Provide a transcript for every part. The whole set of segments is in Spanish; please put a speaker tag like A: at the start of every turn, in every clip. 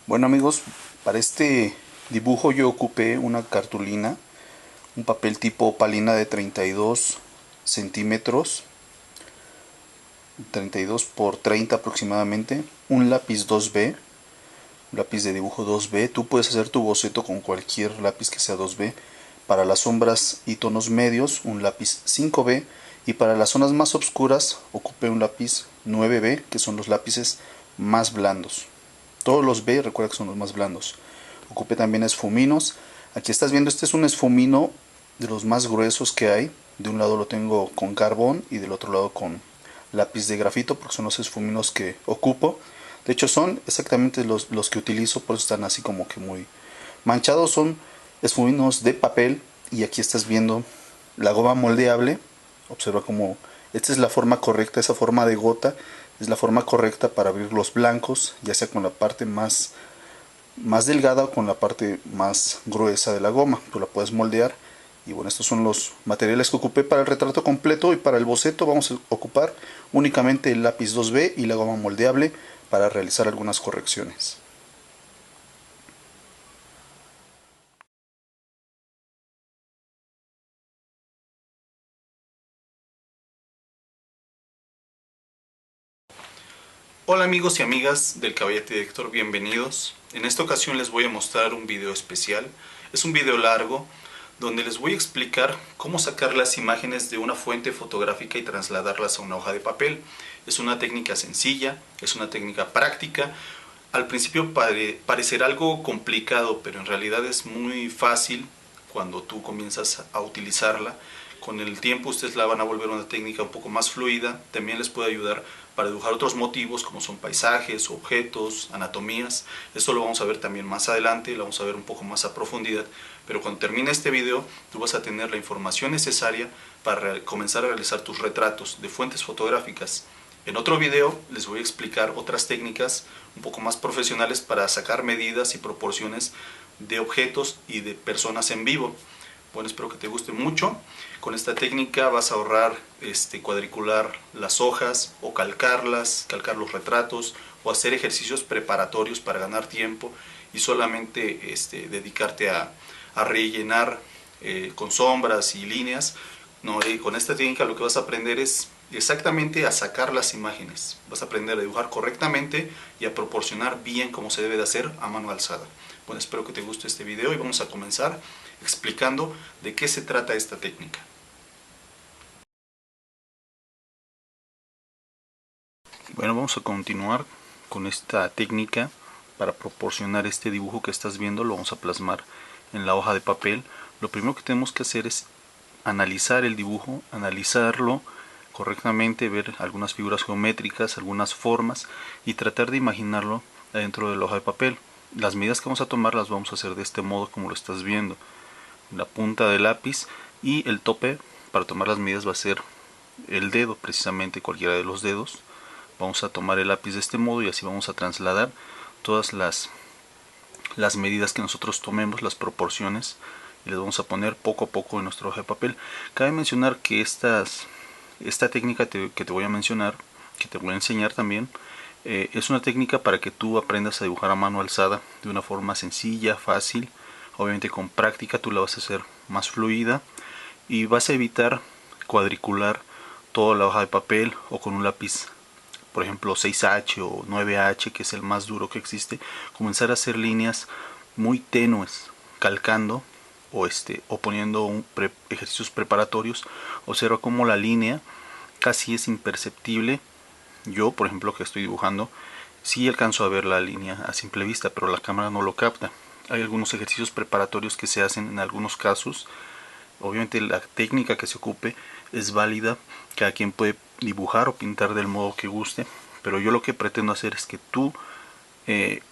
A: Bueno amigos, para este dibujo yo ocupé una cartulina, un papel tipo opalina de 32 centímetros, 32 por 30 aproximadamente, un lápiz 2B, un lápiz de dibujo 2B. Tú puedes hacer tu boceto con cualquier lápiz que sea 2B. Para las sombras y tonos medios, un lápiz 5B. Y para las zonas más oscuras, ocupé un lápiz 9B, que son los lápices más blandos. Todos los B, recuerda que son los más blandos. Ocupé también esfuminos. Aquí estás viendo, este es un esfumino de los más gruesos que hay. De un lado lo tengo con carbón y del otro lado con lápiz de grafito, porque son los esfuminos que ocupo. De hecho son exactamente los que utilizo, por eso están así como que muy manchados. Son esfuminos de papel. Y aquí estás viendo la goma moldeable. Observa cómo esta es la forma correcta, esa forma de gota es la forma correcta para abrir los blancos, ya sea con la parte más delgada o con la parte más gruesa de la goma. Tú la puedes moldear. Y bueno, estos son los materiales que ocupé para el retrato completo. Y para el boceto vamos a ocupar únicamente el lápiz 2B y la goma moldeable para realizar algunas correcciones. Hola amigos y amigas del Caballete de Héctor, bienvenidos. En esta ocasión les voy a mostrar un video especial. Es un video largo donde les voy a explicar cómo sacar las imágenes de una fuente fotográfica y trasladarlas a una hoja de papel. Es una técnica sencilla, es una técnica práctica. Al principio parecerá algo complicado, pero en realidad es muy fácil cuando tú comienzas a utilizarla. Con el tiempo ustedes la van a volver una técnica un poco más fluida. También les puede ayudar para dibujar otros motivos como son paisajes, objetos, anatomías. Esto lo vamos a ver también más adelante, lo vamos a ver un poco más a profundidad. Pero cuando termine este video, tú vas a tener la información necesaria para comenzar a realizar tus retratos de fuentes fotográficas. En otro video les voy a explicar otras técnicas un poco más profesionales para sacar medidas y proporciones de objetos y de personas en vivo. Bueno, espero que te guste mucho. Con esta técnica vas a ahorrar cuadricular las hojas o calcarlas, calcar los retratos o hacer ejercicios preparatorios para ganar tiempo y solamente dedicarte a rellenar con sombras y líneas. No, con esta técnica lo que vas a aprender es exactamente a sacar las imágenes. Vas a aprender a dibujar correctamente y a proporcionar bien como se debe de hacer a mano alzada. Bueno, espero que te guste este video y vamos a comenzar explicando de qué se trata esta técnica. Bueno, vamos a continuar con esta técnica para proporcionar este dibujo que estás viendo. Lo vamos a plasmar en la hoja de papel. Lo primero que tenemos que hacer es analizar el dibujo, analizarlo correctamente, ver algunas figuras geométricas, algunas formas y tratar de imaginarlo dentro de la hoja de papel. Las medidas que vamos a tomar las vamos a hacer de este modo como lo estás viendo. La punta del lápiz y el tope para tomar las medidas va a ser el dedo, precisamente cualquiera de los dedos. Vamos a tomar el lápiz de este modo y así vamos a trasladar todas las medidas que nosotros tomemos, las proporciones, y les vamos a poner poco a poco en nuestra hoja de papel. Cabe mencionar que esta técnica que te voy a mencionar, que te voy a enseñar también, es una técnica para que tú aprendas a dibujar a mano alzada de una forma sencilla, fácil. Obviamente con práctica tú la vas a hacer más fluida y vas a evitar cuadricular toda la hoja de papel o con un lápiz, por ejemplo 6H o 9H, que es el más duro que existe. Comenzar a hacer líneas muy tenues calcando o poniendo ejercicios preparatorios. Observa cómo la línea casi es imperceptible. Yo, por ejemplo, que estoy dibujando, sí alcanzo a ver la línea a simple vista, pero la cámara no lo capta. Hay algunos ejercicios preparatorios que se hacen en algunos casos. Obviamente la técnica que se ocupe es válida, cada quien puede dibujar o pintar del modo que guste, pero yo lo que pretendo hacer es que tú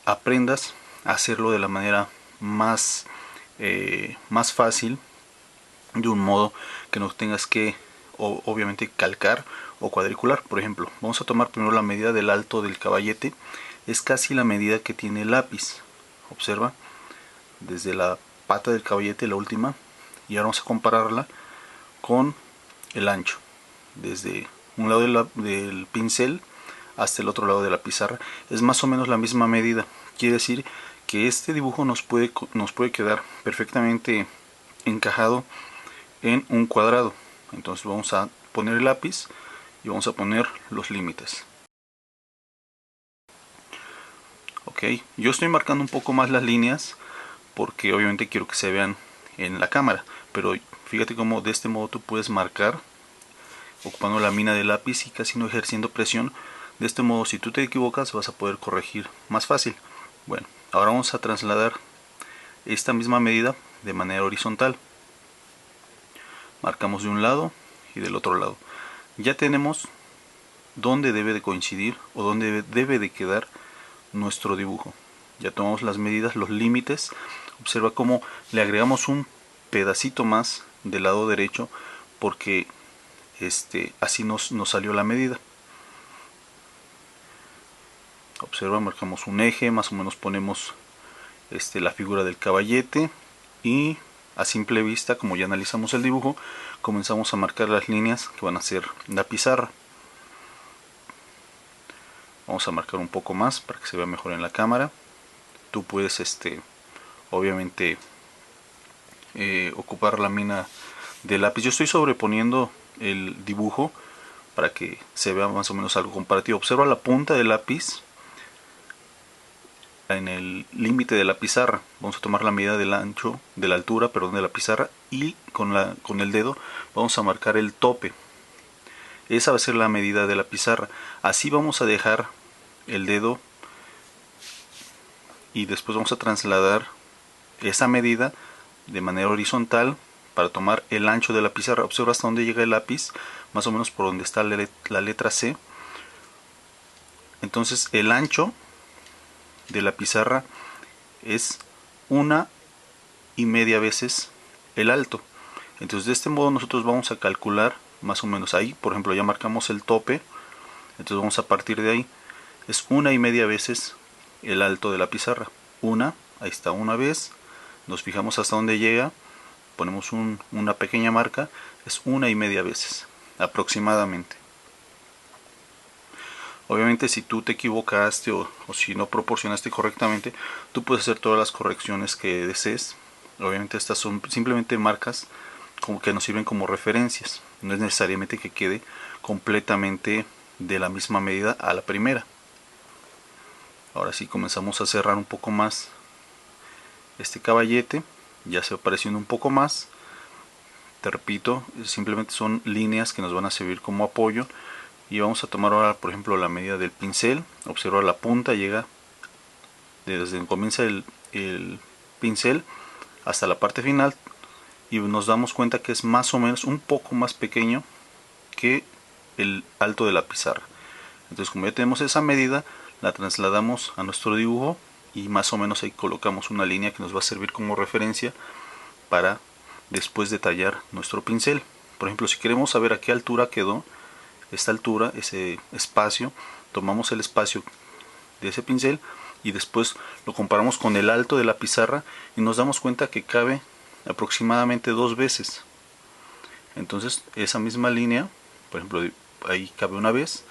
A: aprendas a hacerlo de la manera más fácil, de un modo que no tengas que obviamente calcar o cuadricular. Por ejemplo, vamos a tomar primero la medida del alto del caballete. Es casi la medida que tiene el lápiz. Observa, desde la pata del caballete, la última, y ahora vamos a compararla con el ancho. Desde un lado del pincel hasta el otro lado de la pizarra es más o menos la misma medida. Quiere decir que este dibujo nos puede quedar perfectamente encajado en un cuadrado. Entonces vamos a poner el lápiz y vamos a poner los límites. Ok, yo estoy marcando un poco más las líneas porque obviamente quiero que se vean en la cámara, pero fíjate cómo de este modo tú puedes marcar ocupando la mina de lápiz y casi no ejerciendo presión. De este modo, si tú te equivocas, vas a poder corregir más fácil. Bueno, ahora vamos a trasladar esta misma medida de manera horizontal. Marcamos de un lado y del otro lado. Ya tenemos dónde debe de coincidir o dónde debe de quedar nuestro dibujo. Ya tomamos las medidas, los límites. Observa cómo le agregamos un pedacito más del lado derecho porque así nos salió la medida. Observa, marcamos un eje, más o menos ponemos la figura del caballete y a simple vista, como ya analizamos el dibujo, comenzamos a marcar las líneas que van a ser la pizarra. Vamos a marcar un poco más para que se vea mejor en la cámara. Tú puedes obviamente ocupar la mina de lápiz. Yo estoy sobreponiendo el dibujo para que se vea más o menos algo comparativo. Observa la punta del lápiz en el límite de la pizarra. Vamos a tomar la medida del ancho, de la altura, perdón, de la pizarra, y con el dedo vamos a marcar el tope. Esa va a ser la medida de la pizarra. Así vamos a dejar el dedo y después vamos a trasladar esa medida de manera horizontal para tomar el ancho de la pizarra. Observa hasta dónde llega el lápiz, más o menos por donde está la letra C. Entonces el ancho de la pizarra es 1,5 veces el alto. Entonces de este modo nosotros vamos a calcular más o menos ahí. Por ejemplo, ya marcamos el tope, entonces vamos a partir de ahí. Es 1,5 veces el alto de la pizarra. Ahí está, una vez. Nos fijamos hasta dónde llega, ponemos una pequeña marca, es 1,5 veces aproximadamente. Obviamente si tú te equivocaste o si no proporcionaste correctamente, tú puedes hacer todas las correcciones que desees. Obviamente estas son simplemente marcas que nos sirven como referencias. No es necesariamente que quede completamente de la misma medida a la primera. Ahora sí comenzamos a cerrar un poco más este caballete. Ya se va apareciendo un poco más. Te repito, simplemente son líneas que nos van a servir como apoyo. Y vamos a tomar ahora, por ejemplo, la medida del pincel. Observa la punta, llega desde donde comienza el pincel hasta la parte final. Y nos damos cuenta que es más o menos un poco más pequeño que el alto de la pizarra. Entonces, como ya tenemos esa medida, la trasladamos a nuestro dibujo y más o menos ahí colocamos una línea que nos va a servir como referencia para después detallar nuestro pincel. Por ejemplo, si queremos saber a qué altura quedó esta altura, ese espacio, tomamos el espacio de ese pincel y después lo comparamos con el alto de la pizarra y nos damos cuenta que cabe aproximadamente 2 veces. Entonces esa misma línea, por ejemplo, ahí cabe una vez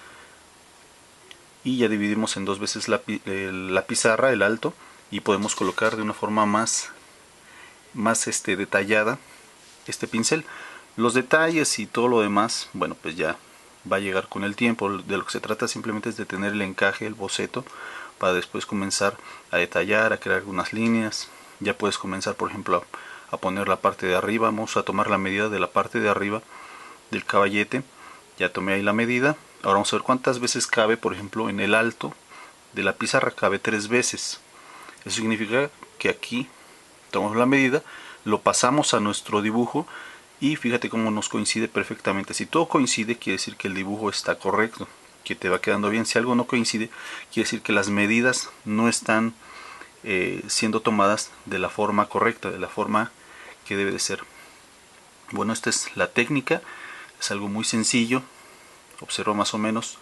A: y ya dividimos en 2 veces la pizarra, el alto, y podemos colocar de una forma más detallada este pincel. Los detalles y todo lo demás, bueno, pues ya va a llegar con el tiempo. De lo que se trata simplemente es de tener el encaje, el boceto, para después comenzar a detallar, a crear algunas líneas. Ya puedes comenzar, por ejemplo, a poner la parte de arriba. Vamos a tomar la medida de la parte de arriba del caballete. Ya tomé ahí la medida. Ahora vamos a ver cuántas veces cabe, por ejemplo, en el alto de la pizarra. Cabe 3 veces. Eso significa que aquí tomamos la medida, lo pasamos a nuestro dibujo y fíjate cómo nos coincide perfectamente. Si todo coincide, quiere decir que el dibujo está correcto, que te va quedando bien. Si algo no coincide, quiere decir que las medidas no están siendo tomadas de la forma correcta, de la forma que debe de ser. Bueno, esta es la técnica, es algo muy sencillo. Observa más o menos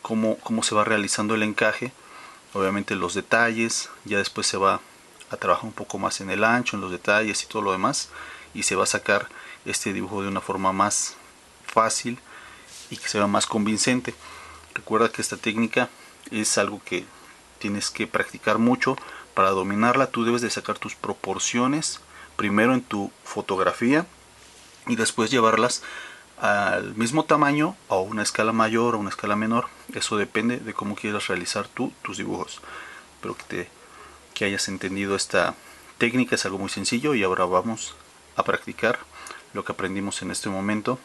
A: cómo se va realizando el encaje. Obviamente los detalles, ya después se va a trabajar un poco más en el ancho, en los detalles y todo lo demás, y se va a sacar este dibujo de una forma más fácil y que se vea más convincente. Recuerda que esta técnica es algo que tienes que practicar mucho. Para dominarla tú debes de sacar tus proporciones primero en tu fotografía y después llevarlas al mismo tamaño o a una escala mayor o una escala menor. Eso depende de cómo quieras realizar tú tus dibujos. Espero que hayas entendido esta técnica. Es algo muy sencillo y ahora vamos a practicar lo que aprendimos en este momento.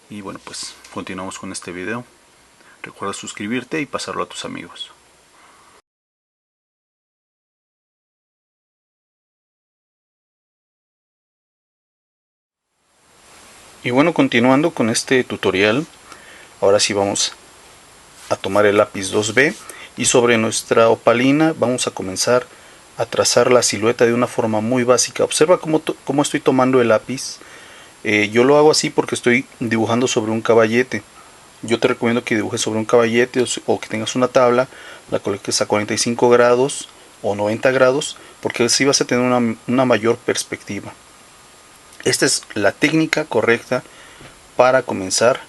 A: Y bueno, pues continuamos con este video. Recuerda suscribirte y pasarlo a tus amigos. Y bueno, continuando con este tutorial, ahora sí vamos a tomar el lápiz 2B y sobre nuestra opalina vamos a comenzar a trazar la silueta de una forma muy básica. Observa cómo estoy tomando el lápiz. Yo lo hago así porque estoy dibujando sobre un caballete. Yo te recomiendo que dibujes sobre un caballete o que tengas una tabla, la coloques a 45 grados o 90 grados, porque así vas a tener una mayor perspectiva. Esta es la técnica correcta para comenzar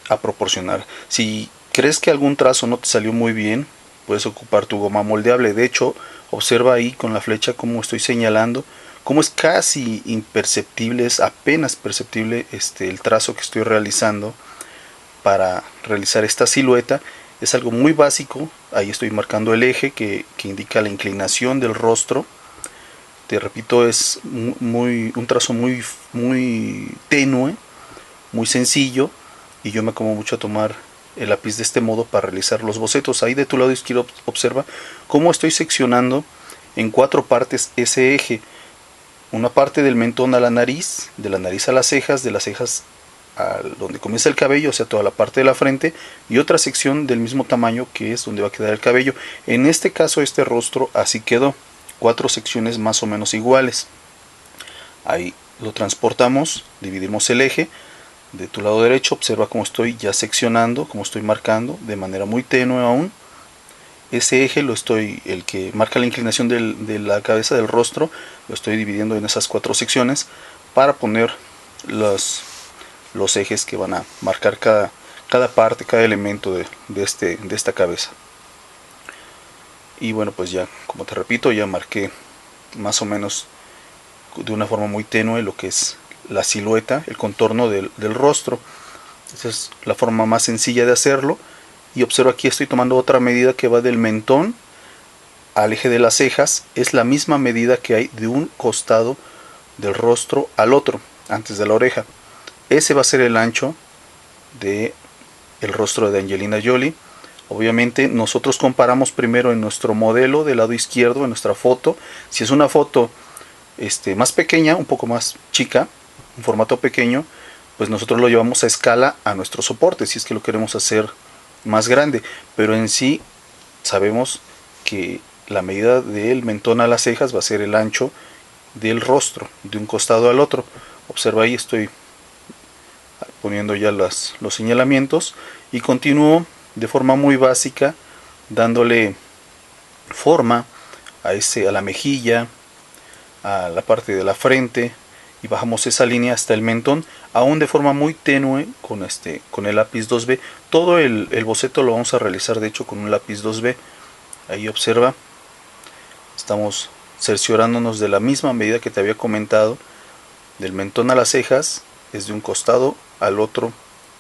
A: a proporcionar. Si crees que algún trazo no te salió muy bien, puedes ocupar tu goma moldeable. De hecho, observa ahí con la flecha cómo estoy señalando, cómo es casi imperceptible, es apenas perceptible el trazo que estoy realizando para realizar esta silueta. Es algo muy básico. Ahí estoy marcando el eje que indica la inclinación del rostro. Te repito, es un trazo muy tenue, muy sencillo, y yo me acomodo mucho a tomar el lápiz de este modo para realizar los bocetos. Ahí de tu lado izquierdo observa cómo estoy seccionando en 4 partes ese eje. Una parte del mentón a la nariz, de la nariz a las cejas, de las cejas a donde comienza el cabello, o sea, toda la parte de la frente, y otra sección del mismo tamaño que es donde va a quedar el cabello. En este caso, este rostro así quedó. 4 secciones más o menos iguales. Ahí lo transportamos, dividimos el eje. De tu lado derecho observa cómo estoy ya seccionando, cómo estoy marcando de manera muy tenue aún. Ese eje el que marca la inclinación de la cabeza del rostro, lo estoy dividiendo en esas 4 secciones para poner los ejes que van a marcar cada parte, cada elemento de esta cabeza. Y bueno, pues ya, como te repito, ya marqué más o menos de una forma muy tenue lo que es la silueta, el contorno del rostro. Esa es la forma más sencilla de hacerlo. Y observa, aquí estoy tomando otra medida que va del mentón al eje de las cejas. Es la misma medida que hay de un costado del rostro al otro, antes de la oreja. Ese va a ser el ancho del rostro de Angelina Jolie. Obviamente nosotros comparamos primero en nuestro modelo del lado izquierdo, en nuestra foto. Si es una foto más pequeña, un poco más chica, un formato pequeño, pues nosotros lo llevamos a escala a nuestro soporte, si es que lo queremos hacer más grande. Pero en sí sabemos que la medida del mentón a las cejas va a ser el ancho del rostro, de un costado al otro. Observa, ahí estoy poniendo ya los señalamientos y continúo de forma muy básica, dándole forma a la mejilla, a la parte de la frente, y bajamos esa línea hasta el mentón, aún de forma muy tenue con el lápiz 2B. Todo el boceto lo vamos a realizar de hecho con un lápiz 2B. Ahí observa, estamos cerciorándonos de la misma medida que te había comentado, del mentón a las cejas, es de un costado al otro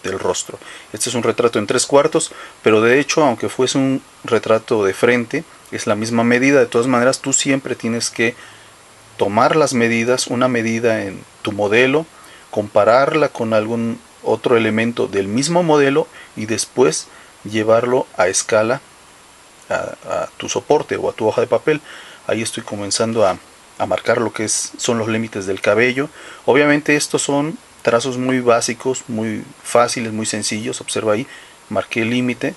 A: del rostro. Este es un retrato en 3/4, pero de hecho, aunque fuese un retrato de frente, es la misma medida. De todas maneras, tú siempre tienes que tomar las medidas, una medida en tu modelo, compararla con algún otro elemento del mismo modelo y después llevarlo a escala a tu soporte o a tu hoja de papel. Ahí estoy comenzando a marcar lo que son los límites del cabello. Obviamente estos son trazos muy básicos, muy fáciles, muy sencillos. Observa ahí, marqué el límite,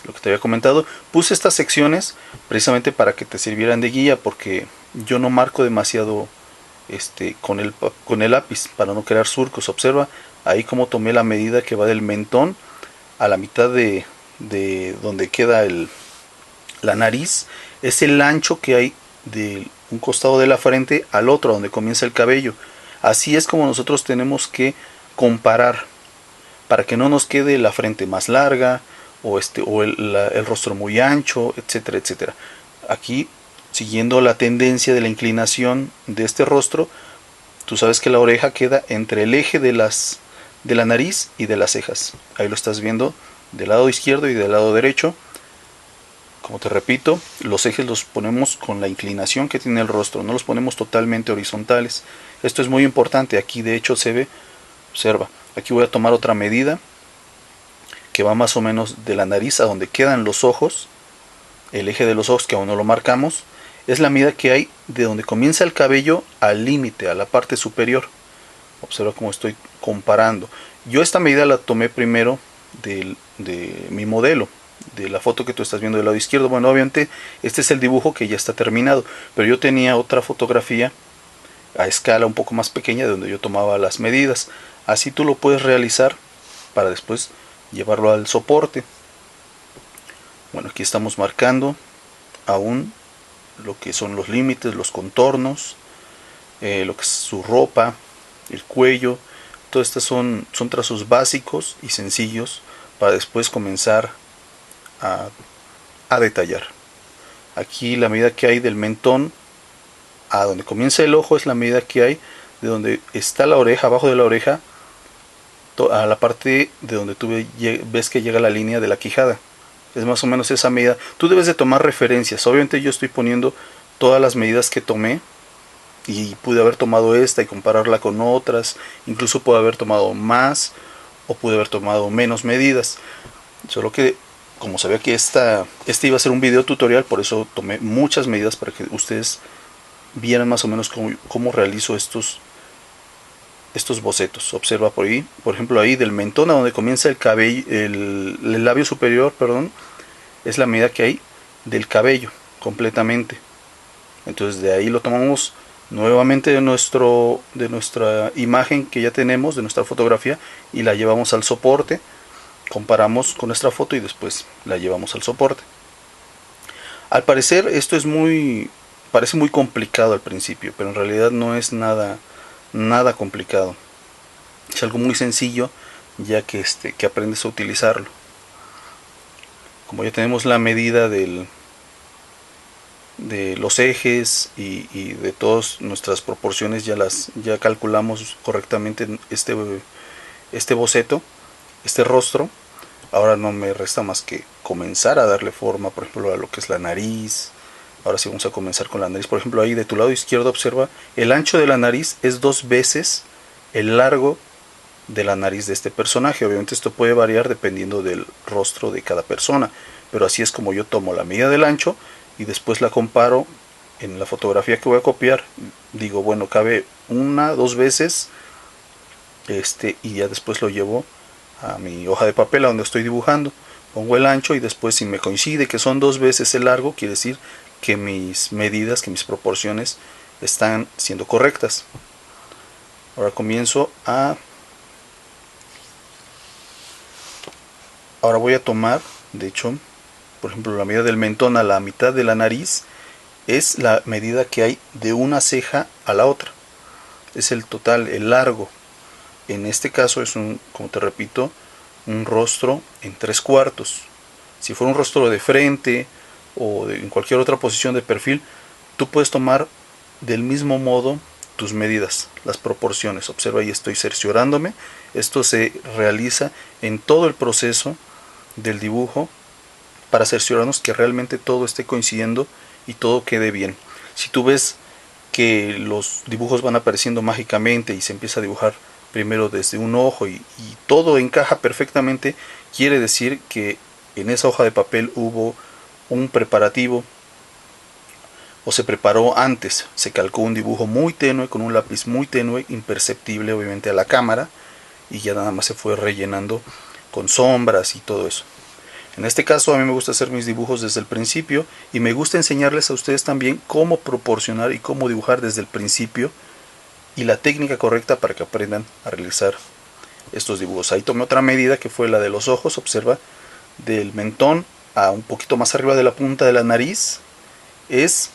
A: lo que te había comentado. Puse estas secciones precisamente para que te sirvieran de guía, porque yo no marco demasiado con el lápiz para no crear surcos. Observa ahí cómo tomé la medida que va del mentón a la mitad de donde queda la nariz. Es el ancho que hay de un costado de la frente al otro, donde comienza el cabello. Así es como nosotros tenemos que comparar, para que no nos quede la frente más larga o el rostro muy ancho, etcétera, etcétera. Aquí, siguiendo la tendencia de la inclinación de este rostro, tú sabes que la oreja queda entre el eje de la nariz y de las cejas. Ahí lo estás viendo del lado izquierdo y del lado derecho. Como te repito, los ejes los ponemos con la inclinación que tiene el rostro, no los ponemos totalmente horizontales. Esto es muy importante. Aquí de hecho se ve, observa, aquí voy a tomar otra medida que va más o menos de la nariz a donde quedan los ojos, el eje de los ojos que aún no lo marcamos, es la medida que hay de donde comienza el cabello al límite, a la parte superior. Observa cómo estoy comparando. Yo esta medida la tomé primero de mi modelo, de la foto que tú estás viendo del lado izquierdo. Bueno, obviamente este es el dibujo que ya está terminado, pero yo tenía otra fotografía a escala un poco más pequeña de donde yo tomaba las medidas. Así tú lo puedes realizar para después llevarlo al soporte. Bueno, aquí estamos marcando aún lo que son los límites, los contornos, lo que es su ropa, el cuello. Todos estos son trazos básicos y sencillos para después comenzar a detallar. Aquí la medida que hay del mentón a donde comienza el ojo es la medida que hay de donde está la oreja, abajo de la oreja, a la parte de donde tú ves que llega la línea de la quijada. Es más o menos esa medida. Tú debes de tomar referencias. Obviamente yo estoy poniendo todas las medidas que tomé y pude haber tomado esta y compararla con otras. Incluso pude haber tomado más o pude haber tomado menos medidas. Solo que como sabía que este iba a ser un video tutorial, por eso tomé muchas medidas para que ustedes vieran más o menos cómo realizo estos bocetos. Observa por ahí, por ejemplo ahí del mentón a donde comienza el cabello, el labio superior, perdón, es la medida que hay del cabello completamente. Entonces de ahí lo tomamos nuevamente de nuestra imagen que ya tenemos, de nuestra fotografía, y la llevamos al soporte, comparamos con nuestra foto y después la llevamos al soporte. Al parecer esto parece muy complicado al principio, pero en realidad no es nada complicado. Es algo muy sencillo ya que aprendes a utilizarlo. Como ya tenemos la medida de los ejes y de todas nuestras proporciones, ya calculamos correctamente este boceto, este rostro. Ahora no me resta más que comenzar a darle forma, por ejemplo, a lo que es la nariz. Ahora sí vamos a comenzar con la nariz. Por ejemplo, ahí de tu lado izquierdo observa, el ancho de la nariz es 2 veces el largo de la nariz de este personaje. Obviamente esto puede variar dependiendo del rostro de cada persona, pero así es como yo tomo la medida del ancho y después la comparo en la fotografía que voy a copiar. Digo, bueno, cabe 1, 2 veces, y ya después lo llevo a mi hoja de papel a donde estoy dibujando. Pongo el ancho y después, si me coincide que son 2 veces el largo, quiere decir que mis medidas, que mis proporciones están siendo correctas. Ahora comienzo ahora voy a tomar, de hecho, por ejemplo, la medida del mentón a la mitad de la nariz es la medida que hay de una ceja a la otra. Es el total, el largo. En este caso es como te repito, un rostro en 3/4. Si fuera un rostro de frente o en cualquier otra posición de perfil, tú puedes tomar del mismo modo tus medidas, las proporciones. Observa, ahí estoy cerciorándome. Esto se realiza en todo el proceso del dibujo para cerciorarnos que realmente todo esté coincidiendo y todo quede bien. Si tú ves que los dibujos van apareciendo mágicamente y se empieza a dibujar primero desde un ojo y todo encaja perfectamente, quiere decir que en esa hoja de papel hubo un preparativo o se preparó antes, se calcó un dibujo muy tenue con un lápiz muy tenue, imperceptible obviamente a la cámara, y ya nada más se fue rellenando con sombras y todo eso. En este caso a mí me gusta hacer mis dibujos desde el principio y me gusta enseñarles a ustedes también cómo proporcionar y cómo dibujar desde el principio y la técnica correcta para que aprendan a realizar estos dibujos. Ahí tomé otra medida que fue la de los ojos. Observa, del mentón a un poquito más arriba de la punta de la nariz es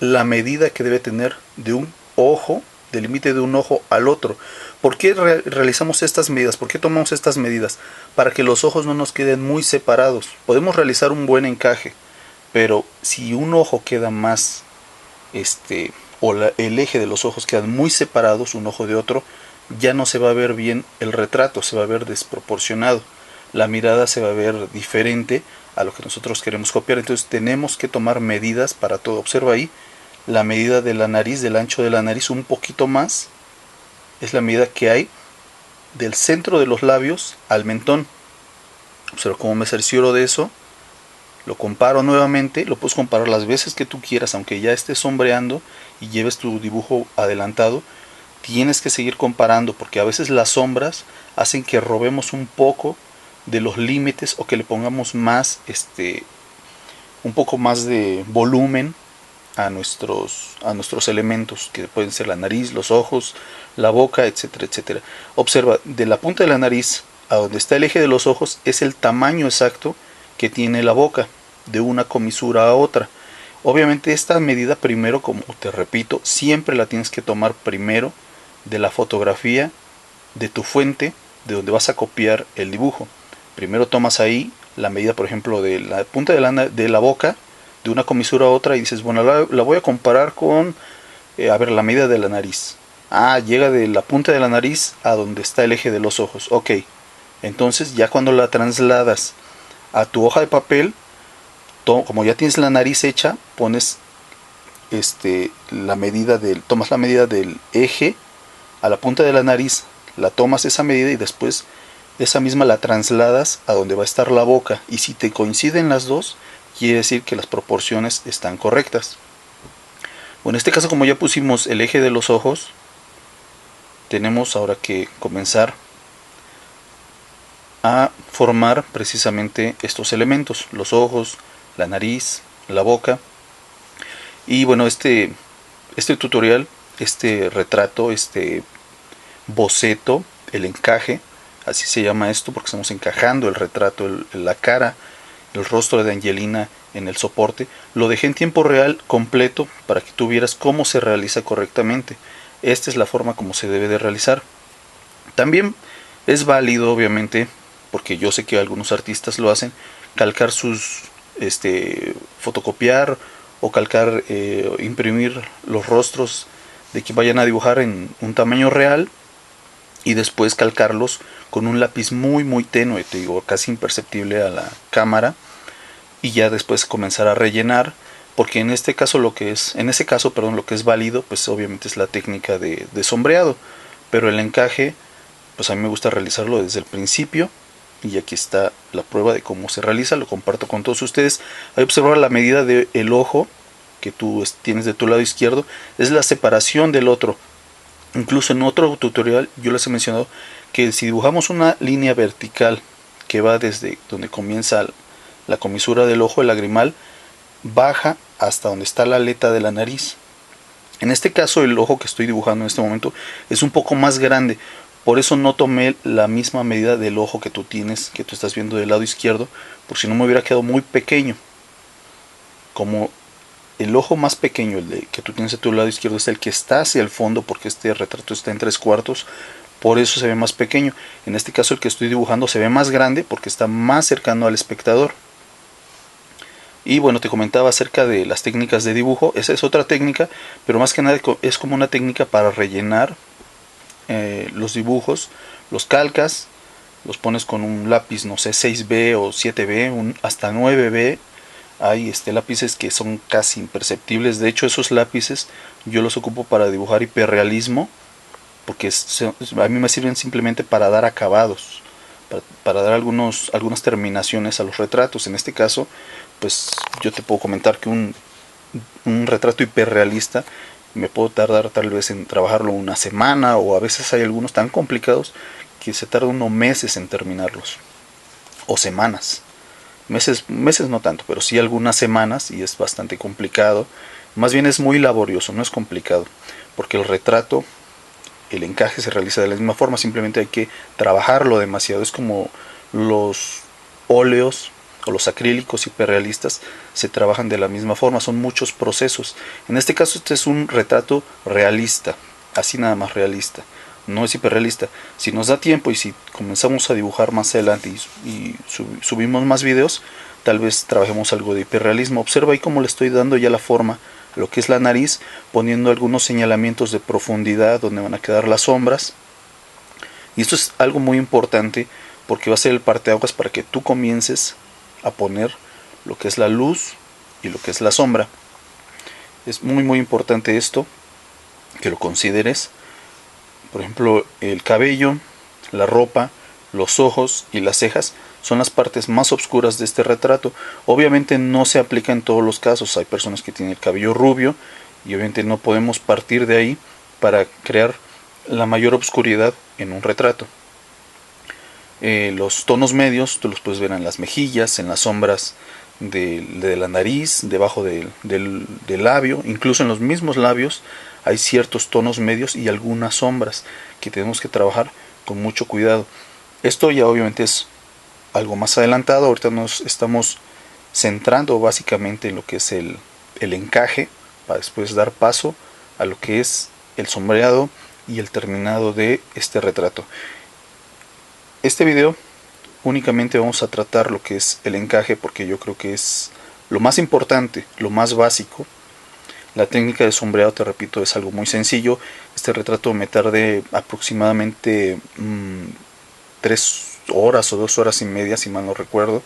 A: la medida que debe tener de un ojo, del límite de un ojo al otro. ¿Por qué realizamos estas medidas? ¿Por qué tomamos estas medidas? Para que los ojos no nos queden muy separados. Podemos realizar un buen encaje, pero si un ojo queda más, el eje de los ojos quedan muy separados, un ojo de otro, ya no se va a ver bien el retrato, se va a ver desproporcionado. La mirada se va a ver diferente a lo que nosotros queremos copiar. Entonces tenemos que tomar medidas para todo. Observa ahí la medida de la nariz, del ancho de la nariz, un poquito más. Es la medida que hay del centro de los labios al mentón. Observa cómo me cercioro de eso. Lo comparo nuevamente. Lo puedes comparar las veces que tú quieras, aunque ya estés sombreando y lleves tu dibujo adelantado. Tienes que seguir comparando, porque a veces las sombras hacen que robemos un poco de los límites o que le pongamos más, un poco más de volumen a nuestros elementos, que pueden ser la nariz, los ojos, la boca, etcétera, etcétera. Observa, de la punta de la nariz a donde está el eje de los ojos es el tamaño exacto que tiene la boca, de una comisura a otra. Obviamente esta medida primero, como te repito, siempre la tienes que tomar primero de la fotografía de tu fuente, de donde vas a copiar el dibujo. Primero tomas ahí la medida, por ejemplo, de la punta de la boca, de una comisura a otra, y dices, bueno, la voy a comparar con, la medida de la nariz. Llega de la punta de la nariz a donde está el eje de los ojos. Ok, entonces ya cuando la trasladas a tu hoja de papel, como ya tienes la nariz hecha, pones tomas la medida del eje a la punta de la nariz, la tomas esa medida y después esa misma la trasladas a donde va a estar la boca, y si te coinciden las dos, quiere decir que las proporciones están correctas. Bueno, en este caso, como ya pusimos el eje de los ojos, tenemos ahora que comenzar a formar precisamente estos elementos: los ojos, la nariz, la boca. Y bueno, este tutorial, este retrato, este boceto, el encaje, así se llama esto porque estamos encajando el retrato, la cara, el rostro de Angelina en el soporte. Lo dejé en tiempo real completo para que tú vieras cómo se realiza correctamente. Esta es la forma como se debe de realizar. También es válido, obviamente, porque yo sé que algunos artistas lo hacen, calcar fotocopiar o calcar, imprimir los rostros de que vayan a dibujar en un tamaño real, y después calcarlos con un lápiz muy muy tenue, te digo, casi imperceptible a la cámara, y ya después comenzar a rellenar, porque en ese caso lo que es válido, pues obviamente es la técnica de sombreado, pero el encaje, pues a mí me gusta realizarlo desde el principio, y aquí está la prueba de cómo se realiza. Lo comparto con todos ustedes. Hay que observar la medida del ojo que tú tienes de tu lado izquierdo, es la separación del otro. Incluso en otro tutorial yo les he mencionado que si dibujamos una línea vertical que va desde donde comienza la comisura del ojo, el lagrimal, baja hasta donde está la aleta de la nariz. En este caso el ojo que estoy dibujando en este momento es un poco más grande, por eso no tomé la misma medida del ojo que tú tienes, que tú estás viendo del lado izquierdo, por si no me hubiera quedado muy pequeño. Como el ojo más pequeño, que tú tienes a tu lado izquierdo, es el que está hacia el fondo, porque este retrato está en 3/4, por eso se ve más pequeño. En este caso el que estoy dibujando se ve más grande porque está más cercano al espectador. Y bueno, te comentaba acerca de las técnicas de dibujo. Esa es otra técnica, pero más que nada es como una técnica para rellenar los dibujos. Los calcas, los pones con un lápiz, no sé, 6B o 7B, hasta 9B. Hay lápices que son casi imperceptibles. De hecho, esos lápices yo los ocupo para dibujar hiperrealismo, porque a mí me sirven simplemente para dar acabados, para dar algunas terminaciones a los retratos. En este caso, pues yo te puedo comentar que un retrato hiperrealista me puedo tardar tal vez en trabajarlo una semana, o a veces hay algunos tan complicados que se tarda unos meses en terminarlos, o semanas. Meses no tanto, pero sí algunas semanas, y es bastante complicado. Más bien es muy laborioso, no es complicado, porque el retrato, el encaje se realiza de la misma forma, simplemente hay que trabajarlo demasiado. Es como los óleos o los acrílicos hiperrealistas, se trabajan de la misma forma, son muchos procesos. En este caso este es un retrato realista, así nada más realista. no es hiperrealista. Si nos da tiempo y si comenzamos a dibujar más adelante y subimos más videos, tal vez trabajemos algo de hiperrealismo. Observa ahí cómo le estoy dando ya la forma a lo que es la nariz, poniendo algunos señalamientos de profundidad donde van a quedar las sombras. Y esto es algo muy importante porque va a ser el parteaguas para que tú comiences a poner lo que es la luz y lo que es la sombra. Es muy importante esto, que lo consideres. Por ejemplo, el cabello, la ropa, los ojos y las cejas son las partes más oscuras de este retrato. Obviamente no se aplica en todos los casos. Hay personas que tienen el cabello rubio y obviamente no podemos partir de ahí para crear la mayor oscuridad en un retrato. Los tonos medios tú los puedes ver en las mejillas, en las sombras de la nariz, debajo del labio, incluso en los mismos labios hay ciertos tonos medios y algunas sombras que tenemos que trabajar con mucho cuidado. Esto ya obviamente es algo más adelantado. Ahorita nos estamos centrando básicamente en lo que es el encaje, para después dar paso a lo que es el sombreado y el terminado de este retrato. Este video únicamente vamos a tratar lo que es el encaje, porque yo creo que es lo más importante, lo más básico. La técnica de sombreado, te repito, es algo muy sencillo. Este retrato me tardé aproximadamente 3 horas o 2 horas y media, si mal no recuerdo,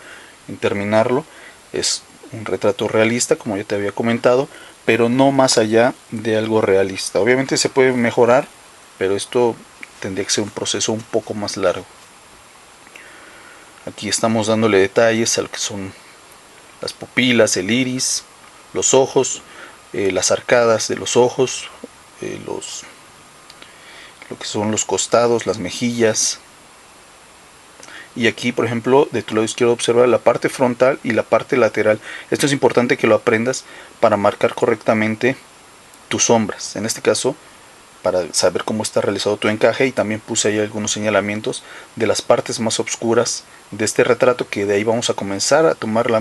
A: en terminarlo. Es un retrato realista, como ya te había comentado, pero no más allá de algo realista. Obviamente se puede mejorar, pero esto tendría que ser un proceso un poco más largo. Aquí estamos dándole detalles a lo que son las pupilas, el iris, los ojos, las arcadas de los ojos, lo que son los costados, las mejillas. Y aquí, por ejemplo, de tu lado izquierdo observa la parte frontal y la parte lateral. Esto es importante que lo aprendas para marcar correctamente tus sombras. En este caso, para saber cómo está realizado tu encaje, y también puse ahí algunos señalamientos de las partes más oscuras de este retrato, que de ahí vamos a comenzar a tomar la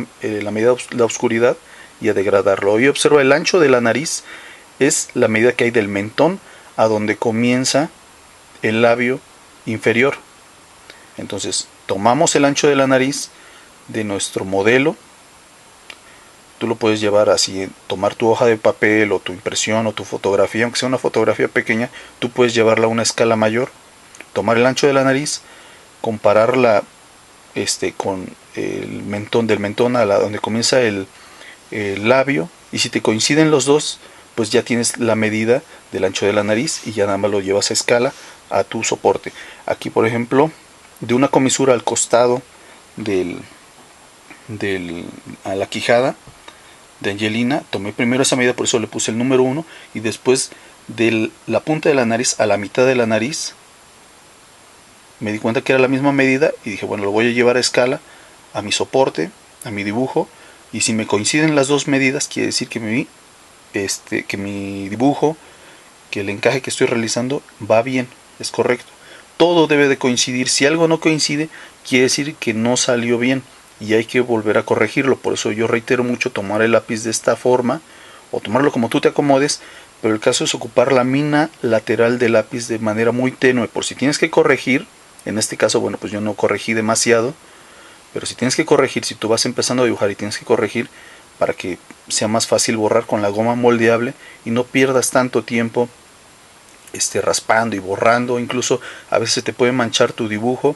A: medida de la oscuridad y a degradarlo. Y observa el ancho de la nariz es la medida que hay del mentón a donde comienza el labio inferior. Entonces tomamos el ancho de la nariz de nuestro modelo. Tú lo puedes llevar así, tomar tu hoja de papel o tu impresión o tu fotografía, aunque sea una fotografía pequeña, tú puedes llevarla a una escala mayor, tomar el ancho de la nariz, compararla con el mentón, del mentón a donde comienza el labio, y si te coinciden los dos, pues ya tienes la medida del ancho de la nariz y ya nada más lo llevas a escala a tu soporte. Aquí, por ejemplo, de una comisura al costado a la quijada de Angelina, tomé primero esa medida, por eso le puse el número 1, y después de la punta de la nariz a la mitad de la nariz me di cuenta que era la misma medida y dije, bueno, lo voy a llevar a escala a mi soporte, a mi dibujo, y si me coinciden las dos medidas, quiere decir que mi dibujo, que el encaje que estoy realizando va bien, es correcto. Todo debe de coincidir. Si algo no coincide, quiere decir que no salió bien y hay que volver a corregirlo. Por eso yo reitero mucho tomar el lápiz de esta forma o tomarlo como tú te acomodes, pero el caso es ocupar la mina lateral del lápiz de manera muy tenue, por si tienes que corregir. En este caso, bueno, pues yo no corregí demasiado, pero si tienes que corregir, si tú vas empezando a dibujar y tienes que corregir, para que sea más fácil borrar con la goma moldeable y no pierdas tanto tiempo raspando y borrando. Incluso a veces te puede manchar tu dibujo.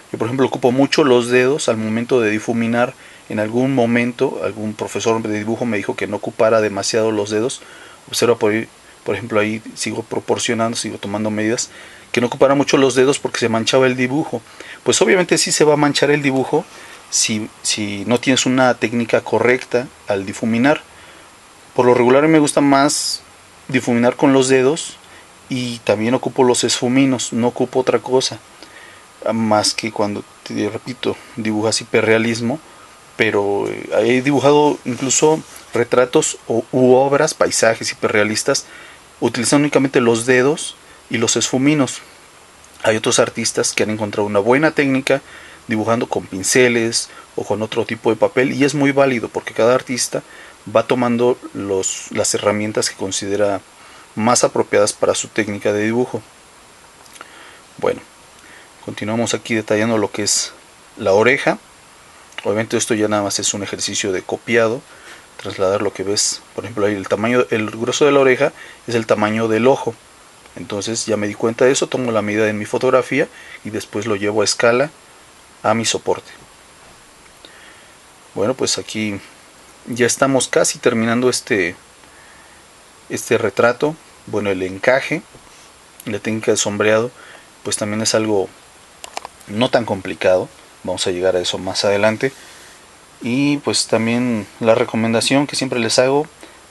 A: Yo, por ejemplo, ocupo mucho los dedos al momento de difuminar. En algún momento algún profesor de dibujo me dijo que no ocupara demasiado los dedos. Observa por ejemplo, ahí sigo proporcionando, sigo tomando medidas, que no ocupara mucho los dedos porque se manchaba el dibujo. Pues obviamente sí se va a manchar el dibujo si no tienes una técnica correcta al difuminar. Por lo regular me gusta más difuminar con los dedos, y también ocupo los esfuminos, no ocupo otra cosa más que cuando, te repito, dibujas hiperrealismo. Pero he dibujado incluso retratos u obras, paisajes hiperrealistas, utilizando únicamente los dedos y los esfuminos. Hay otros artistas que han encontrado una buena técnica dibujando con pinceles o con otro tipo de papel, y es muy válido porque cada artista va tomando las herramientas que considera más apropiadas para su técnica de dibujo. Bueno, continuamos aquí detallando lo que es la oreja. Obviamente esto ya nada más es un ejercicio de copiado, trasladar lo que ves. Por ejemplo, ahí el grueso de la oreja es el tamaño del ojo. Entonces ya me di cuenta de eso, tomo la medida en mi fotografía y después lo llevo a escala a mi soporte. Bueno, pues aquí ya estamos casi terminando este retrato. Bueno, el encaje, la técnica de sombreado, pues también es algo no tan complicado. Vamos a llegar a eso más adelante. Y pues también la recomendación que siempre les hago: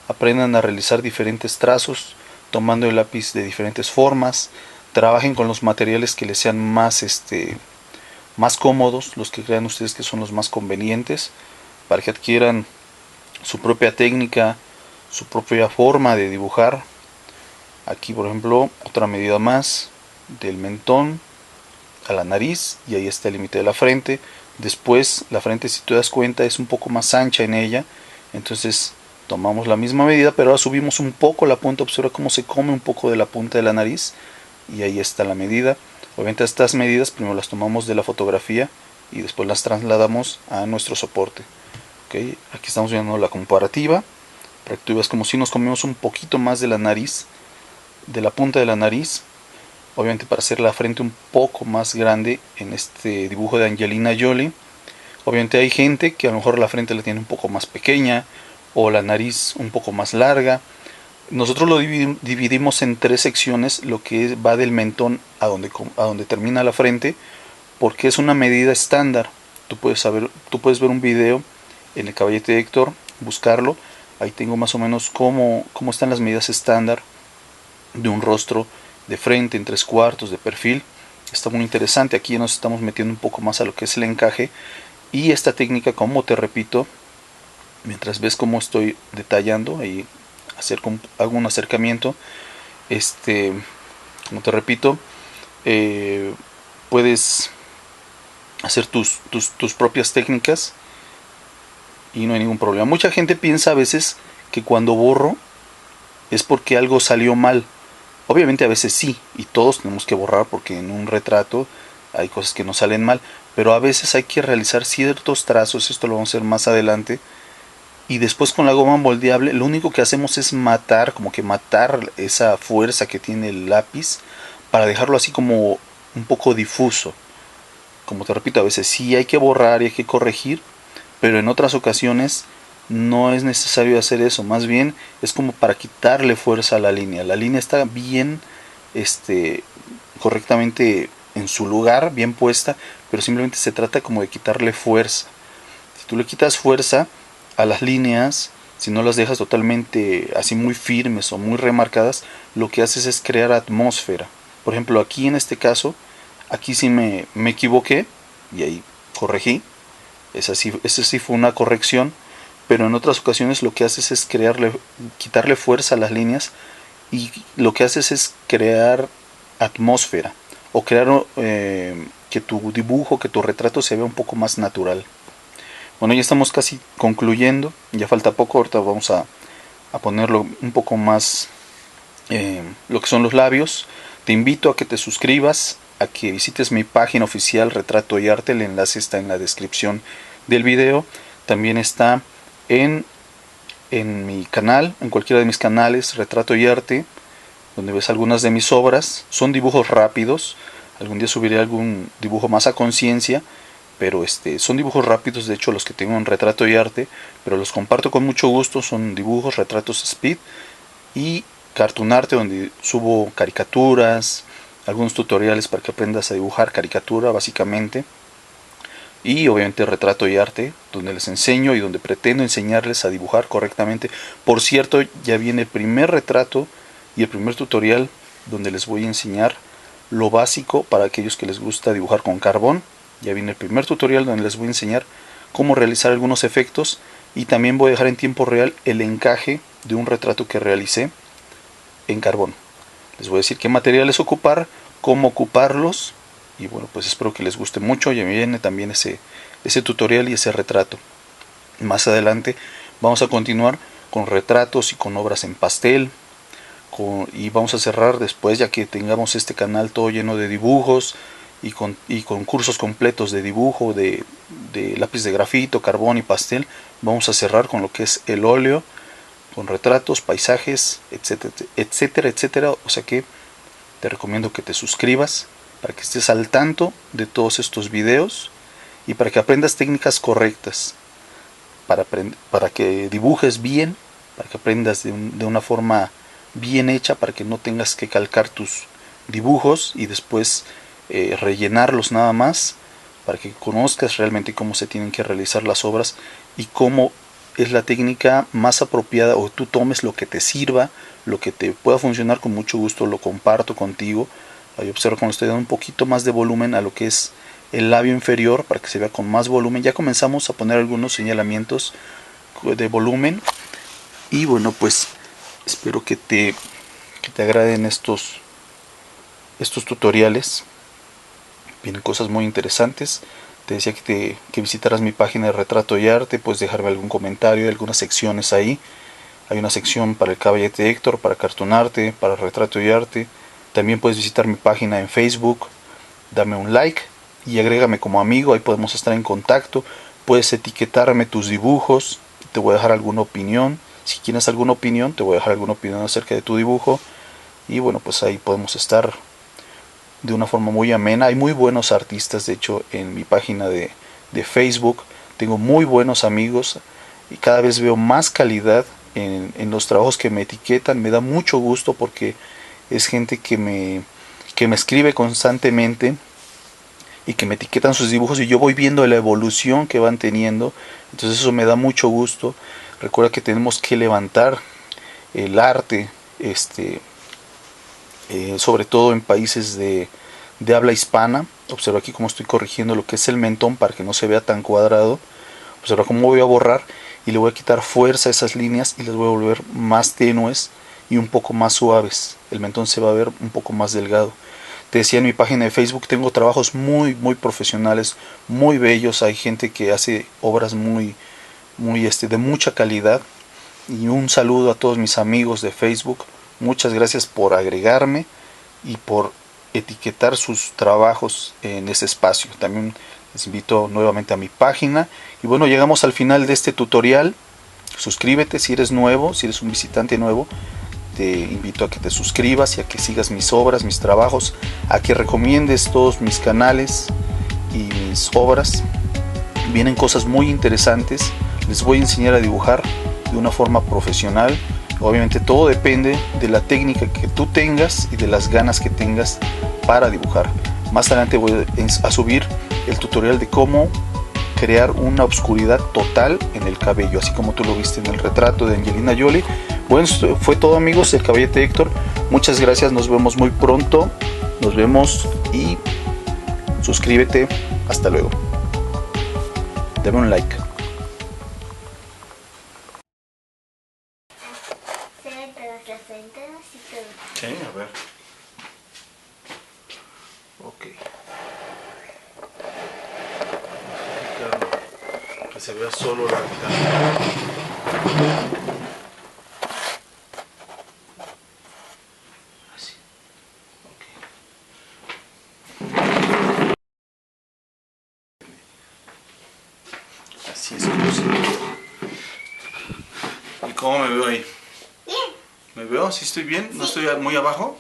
A: aprendan a realizar diferentes trazos tomando el lápiz de diferentes formas. Trabajen con los materiales que les sean más cómodos, los que crean ustedes que son los más convenientes, para que adquieran su propia técnica, su propia forma de dibujar. Aquí, por ejemplo, otra medida más del mentón a la nariz, y ahí está el límite de la frente. Después la frente, si te das cuenta, es un poco más ancha en ella, entonces tomamos la misma medida, pero ahora subimos un poco la punta. Observa cómo se come un poco de la punta de la nariz, y ahí está la medida. Obviamente estas medidas primero las tomamos de la fotografía y después las trasladamos a nuestro soporte. ¿Okay? Aquí estamos viendo la comparativa para que tú veas como si nos comemos un poquito más de la nariz, de la punta de la nariz, obviamente para hacer la frente un poco más grande en este dibujo de Angelina Jolie. Obviamente hay gente que a lo mejor la frente la tiene un poco más pequeña o la nariz un poco más larga. Nosotros lo dividimos en 3 secciones, lo que va del mentón a donde termina la frente, porque es una medida estándar. Tú puedes ver un video en el Caballete de Héctor, buscarlo. Ahí tengo más o menos cómo están las medidas estándar de un rostro de frente en 3/4 de perfil. Está muy interesante. Aquí ya nos estamos metiendo un poco más a lo que es el encaje, y esta técnica, como te repito, mientras ves cómo estoy detallando, ahí hago un acercamiento, como te repito, puedes hacer tus propias técnicas y no hay ningún problema. Mucha gente piensa a veces que cuando borro es porque algo salió mal. Obviamente a veces sí, y todos tenemos que borrar porque en un retrato hay cosas que no salen mal, pero a veces hay que realizar ciertos trazos. Esto lo vamos a hacer más adelante, y después con la goma moldeable lo único que hacemos es matar esa fuerza que tiene el lápiz, para dejarlo así como un poco difuso. Como te repito, a veces sí hay que borrar y hay que corregir, pero en otras ocasiones no es necesario hacer eso. Más bien es como para quitarle fuerza a la línea. La línea está bien, correctamente en su lugar, bien puesta, pero simplemente se trata como de quitarle fuerza. Si tú le quitas fuerza a las líneas, si no las dejas totalmente así muy firmes o muy remarcadas, lo que haces es crear atmósfera. Por ejemplo, aquí en este caso, aquí sí me equivoqué y ahí corregí. Esa sí fue una corrección, pero en otras ocasiones lo que haces es quitarle fuerza a las líneas, y lo que haces es crear atmósfera, o crear que tu dibujo, que tu retrato se vea un poco más natural. Bueno, ya estamos casi concluyendo, ya falta poco. Ahorita vamos a ponerlo un poco más, lo que son los labios. Te invito a que te suscribas, a que visites mi página oficial Retrato y Arte. El enlace está en la descripción del video. También está en mi canal, en cualquiera de mis canales, Retrato y Arte, donde ves algunas de mis obras. Son dibujos rápidos. Algún día subiré algún dibujo más a conciencia, pero son dibujos rápidos, de hecho los que tengo en Retrato y Arte, pero los comparto con mucho gusto. Son dibujos, retratos speed y cartoon arte, donde subo caricaturas, algunos tutoriales para que aprendas a dibujar caricatura básicamente, y obviamente Retrato y Arte, donde les enseño y donde pretendo enseñarles a dibujar correctamente. Por cierto, ya viene el primer retrato y el primer tutorial donde les voy a enseñar lo básico para aquellos que les gusta dibujar con carbón. Ya viene el primer tutorial donde les voy a enseñar cómo realizar algunos efectos, y también voy a dejar en tiempo real el encaje de un retrato que realicé en carbón. Les voy a decir qué materiales ocupar, cómo ocuparlos, y bueno, pues espero que les guste mucho. Ya viene también ese tutorial y ese retrato. Más adelante vamos a continuar con retratos y con obras en pastel, y vamos a cerrar después, ya que tengamos este canal todo lleno de dibujos y con cursos completos de dibujo, de lápiz de grafito, carbón y pastel. Vamos a cerrar con lo que es el óleo, con retratos, paisajes, etcétera, etcétera, etcétera. O sea que te recomiendo que te suscribas para que estés al tanto de todos estos videos y para que aprendas técnicas correctas, para que dibujes bien, para que aprendas de una forma bien hecha, para que no tengas que calcar tus dibujos y después rellenarlos nada más, para que conozcas realmente cómo se tienen que realizar las obras y cómo es la técnica más apropiada, o tú tomes lo que te sirva, lo que te pueda funcionar. Con mucho gusto lo comparto contigo. Ahí observa cuando estoy dando un poquito más de volumen a lo que es el labio inferior para que se vea con más volumen. Ya comenzamos a poner algunos señalamientos de volumen y bueno, pues espero que te agraden estos tutoriales. Vienen cosas muy interesantes. Te decía que visitaras mi página de Retrato y Arte. Puedes dejarme algún comentario, hay algunas secciones ahí. Hay una sección para el Caballete Héctor, para Cartoon Arte, para Retrato y Arte. También puedes visitar mi página en Facebook. Dame un like y agrégame como amigo. Ahí podemos estar en contacto. Puedes etiquetarme tus dibujos. Te voy a dejar alguna opinión. Si tienes alguna opinión, te voy a dejar alguna opinión acerca de tu dibujo. Y bueno, pues ahí podemos estar de una forma muy amena. Hay muy buenos artistas, de hecho, en mi página de Facebook. Tengo muy buenos amigos y cada vez veo más calidad en los trabajos que me etiquetan. Me da mucho gusto porque es gente que me escribe constantemente y que me etiquetan sus dibujos y yo voy viendo la evolución que van teniendo. Entonces eso me da mucho gusto. Recuerda que tenemos que levantar el arte, sobre todo en países de habla hispana. Observa aquí cómo estoy corrigiendo lo que es el mentón para que no se vea tan cuadrado. Observa cómo voy a borrar y le voy a quitar fuerza a esas líneas y las voy a volver más tenues y un poco más suaves. El mentón se va a ver un poco más delgado. Te decía, en mi página de Facebook tengo trabajos muy profesionales, muy bellos. Hay gente que hace obras de mucha calidad. Y un saludo a todos mis amigos de Facebook. Muchas gracias por agregarme y por etiquetar sus trabajos en ese espacio. También les invito nuevamente a mi página. Y bueno, llegamos al final de este tutorial. Suscríbete si eres nuevo, si eres un visitante nuevo. Te invito a que te suscribas y a que sigas mis obras, mis trabajos, a que recomiendes todos mis canales y mis obras. Vienen cosas muy interesantes. Les voy a enseñar a dibujar de una forma profesional. Obviamente todo depende de la técnica que tú tengas y de las ganas que tengas para dibujar. Más adelante voy a subir el tutorial de cómo crear una oscuridad total en el cabello, así como tú lo viste en el retrato de Angelina Jolie. Bueno, esto fue todo, amigos, el Caballete Héctor. Muchas gracias, nos vemos muy pronto. Nos vemos y suscríbete. Hasta luego. Dame un like. Sí, a ver. Ok. Que se vea solo la mitad. Así. Ok. Así es como se ve. ¿Y cómo me veo ahí?
B: Bien.
A: ¿Me veo? ¿Sí estoy bien? ¿No estoy muy abajo?